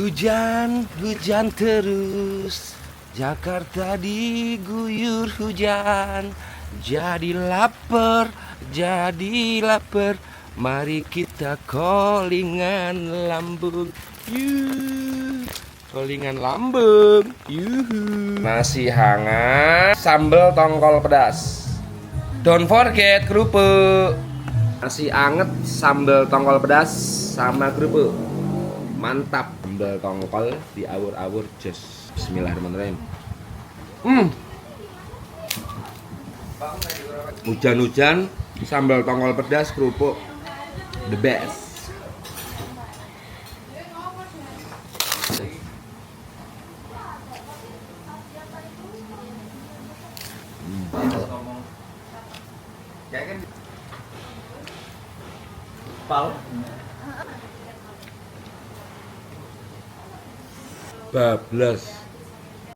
Hujan, hujan terus, Jakarta diguyur hujan. Jadi lapar, mari kita callingan lambung. Callingan lambung. Yuhuu. Nasi hangat, sambal tongkol pedas. Don't forget kerupuk. Nasi anget, sambal tongkol pedas sama kerupuk. Mantap, sambal tongkol diawur-awur, just bismillahirrahmanirrahim. Hujan-hujan, sambal tongkol pedas, kerupuk, the best. Bablas.